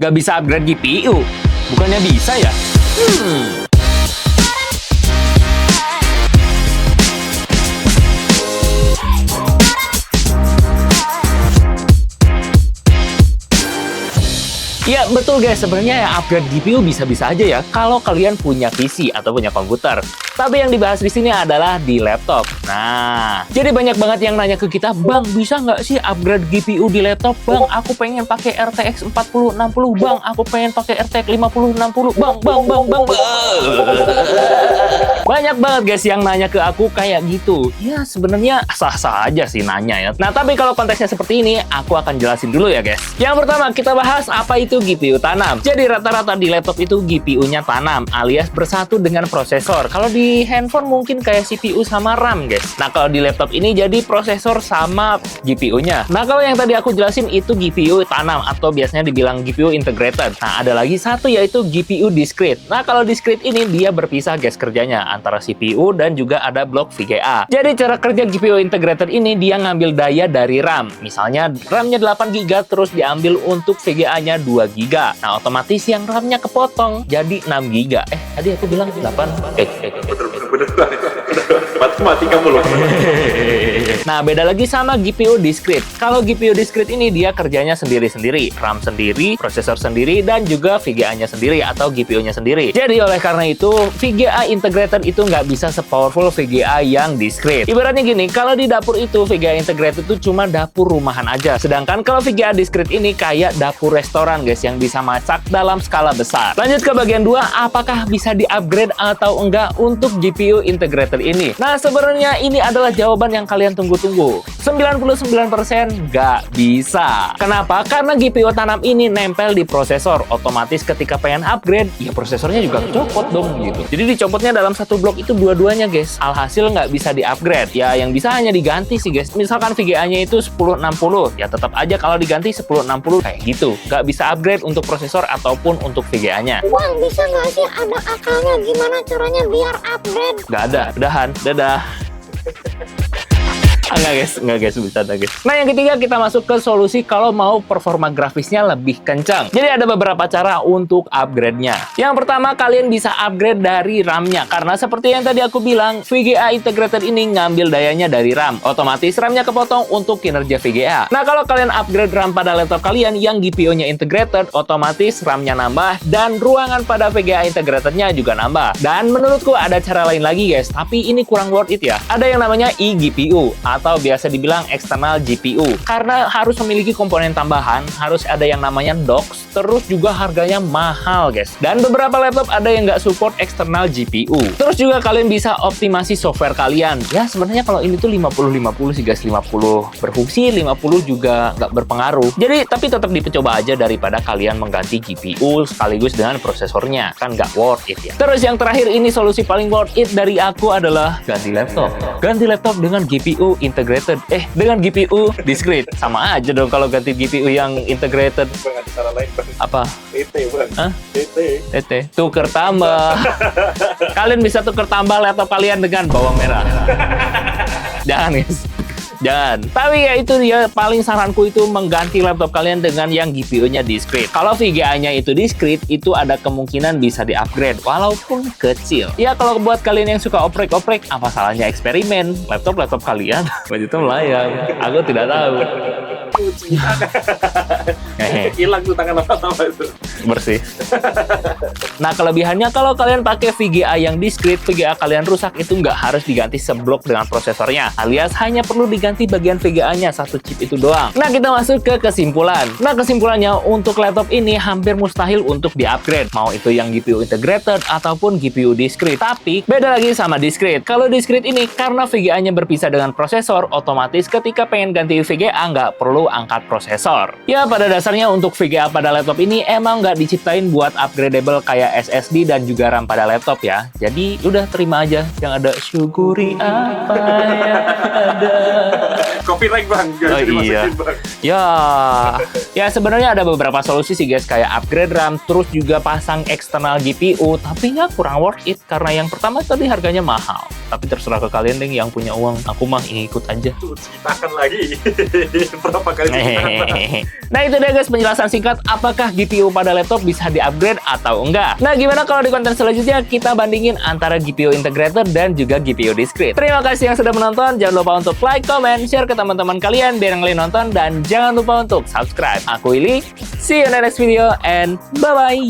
Nggak bisa upgrade GPU? Bukannya bisa ya? Ya betul guys, sebenarnya ya upgrade GPU bisa-bisa aja ya kalau kalian punya PC atau punya komputer. Tapi yang dibahas di sini adalah di laptop. Nah, jadi banyak banget yang nanya ke kita, Bang, bisa nggak sih upgrade GPU di laptop? Bang, aku pengen pakai RTX 4060. Bang, aku pengen pakai RTX 5060. Bang. Banyak banget guys yang nanya ke aku kayak gitu. Ya sebenarnya sah-sah aja sih nanya ya. Nah, tapi kalau konteksnya seperti ini, aku akan jelasin dulu ya guys. Yang pertama, kita bahas apa itu GPU tanam. Jadi rata-rata di laptop itu GPU-nya tanam alias bersatu dengan prosesor. Kalau di handphone mungkin kayak CPU sama RAM guys. Nah kalau di laptop ini jadi prosesor sama GPU-nya. Nah kalau yang tadi aku jelasin itu GPU tanam atau biasanya dibilang GPU integrated. Nah ada lagi satu yaitu GPU discrete. Nah kalau discrete ini dia berpisah guys kerjanya antara CPU dan juga ada blok VGA. Jadi cara kerja GPU integrated ini dia ngambil daya dari RAM. Misalnya RAM-nya 8GB terus diambil untuk VGA-nya 2GB. Nah, otomatis yang RAM-nya kepotong jadi 6GB. Tadi aku bilang 8. Matematika mulu. Nah, beda lagi sama GPU discrete. Kalau GPU discrete ini dia kerjanya sendiri-sendiri. RAM sendiri, prosesor sendiri, dan juga VGA-nya sendiri atau GPU-nya sendiri. Jadi, oleh karena itu, VGA integrated itu nggak bisa se-powerful VGA yang discrete. Ibaratnya gini, kalau di dapur itu VGA integrated itu cuma dapur rumahan aja. Sedangkan kalau VGA discrete ini kayak dapur restoran, guys, yang bisa masak dalam skala besar. Lanjut ke bagian 2, apakah bisa di-upgrade atau enggak untuk GPU integrated ini? Nah, sebenarnya ini adalah jawaban yang kalian tunggu-tunggu. 99% nggak bisa. Kenapa? Karena GPU tanam ini nempel di prosesor. Otomatis ketika pengen upgrade, ya prosesornya juga copot dong gitu. Jadi dicopotnya dalam satu blok itu dua-duanya guys. Alhasil nggak bisa di-upgrade. Ya yang bisa hanya diganti sih guys. Misalkan VGA-nya itu 1060, ya tetap aja kalau diganti 1060 kayak gitu. Nggak bisa upgrade untuk prosesor ataupun untuk VGA-nya. Bang, bisa nggak sih ada akalnya gimana caranya biar upgrade? Nggak ada. Udahan. Dadah. Enggak guys, bercanda guys. Nah yang ketiga kita masuk ke solusi kalau mau performa grafisnya lebih kencang. Jadi ada beberapa cara untuk upgrade-nya. Yang pertama kalian bisa upgrade dari RAM-nya. Karena seperti yang tadi aku bilang, VGA integrated ini ngambil dayanya dari RAM. Otomatis RAM-nya kepotong untuk kinerja VGA. Nah kalau kalian upgrade RAM pada laptop kalian yang GPU-nya integrated, otomatis RAM-nya nambah dan ruangan pada VGA integrated-nya juga nambah. Dan menurutku ada cara lain lagi guys, tapi ini kurang worth it ya. Ada yang namanya eGPU atau biasa dibilang external GPU. Karena harus memiliki komponen tambahan, harus ada yang namanya docks, terus juga harganya mahal guys. Dan beberapa laptop ada yang nggak support external GPU. Terus juga kalian bisa optimasi software kalian. Ya sebenarnya kalau ini tuh 50-50 sih guys, 50 berfungsi, 50 juga nggak berpengaruh. Jadi tapi tetap dicoba aja daripada kalian mengganti GPU sekaligus dengan prosesornya. Kan nggak worth it ya. Terus yang terakhir ini solusi paling worth it dari aku adalah ganti laptop. Ganti laptop dengan GPU integrated. Dengan GPU discrete. Sama aja dong kalau ganti GPU yang integrated. Bang, ada cara lain, Bang. Apa? TT, Bang. Hah? TT. Tuker tambah. Kalian bisa tuker tambah laptop kalian dengan bawang merah. Jangan guys. Jangan. Tapi ya itu dia paling saranku itu mengganti laptop kalian dengan yang GPU-nya discrete. Kalau VGA-nya itu discrete, itu ada kemungkinan bisa di-upgrade walaupun kecil. Ya kalau buat kalian yang suka oprek-oprek, apa salahnya eksperimen? Laptop kalian begitu melayang. Aku tidak tahu. Hilang tuh tangan apa itu. Bersih. Nah kelebihannya kalau kalian pakai VGA yang discrete, VGA kalian rusak itu nggak harus diganti seblok dengan prosesornya, alias hanya perlu diganti bagian VGA-nya, satu chip itu doang. Nah kita masuk ke kesimpulan. Nah kesimpulannya untuk laptop ini hampir mustahil untuk di-upgrade, mau itu yang GPU integrated ataupun GPU discrete. Tapi beda lagi sama discrete. Kalau discrete ini karena VGA-nya berpisah dengan prosesor, otomatis ketika pengen ganti VGA nggak perlu angkat prosesor. Ya pada dasarnya untuk VGA pada laptop ini emang nggak diciptain buat upgradable kayak SSD dan juga RAM pada laptop ya. Jadi udah terima aja yang ada, syukuri apa yang ada. Copyright, Bang. Oh iya. Bang. Ya sebenarnya ada beberapa solusi sih guys, kayak upgrade RAM terus juga pasang eksternal GPU, tapi ya kurang worth it karena yang pertama tadi harganya mahal. Tapi terserah ke kalian deh yang punya uang. Aku mah ikut aja. Ceritakan lagi berapa berapa kali lipat. Nah itu dia guys penjelasan singkat apakah GPU pada laptop bisa di-upgrade atau enggak. Nah gimana kalau di konten selanjutnya kita bandingin antara GPU integrated dan juga GPU discrete. Terima kasih yang sudah menonton. Jangan lupa untuk like, comment, share ke teman-teman kalian biar yang lain nonton. Dan jangan lupa untuk subscribe. Aku Willy, see you in the next video and bye-bye.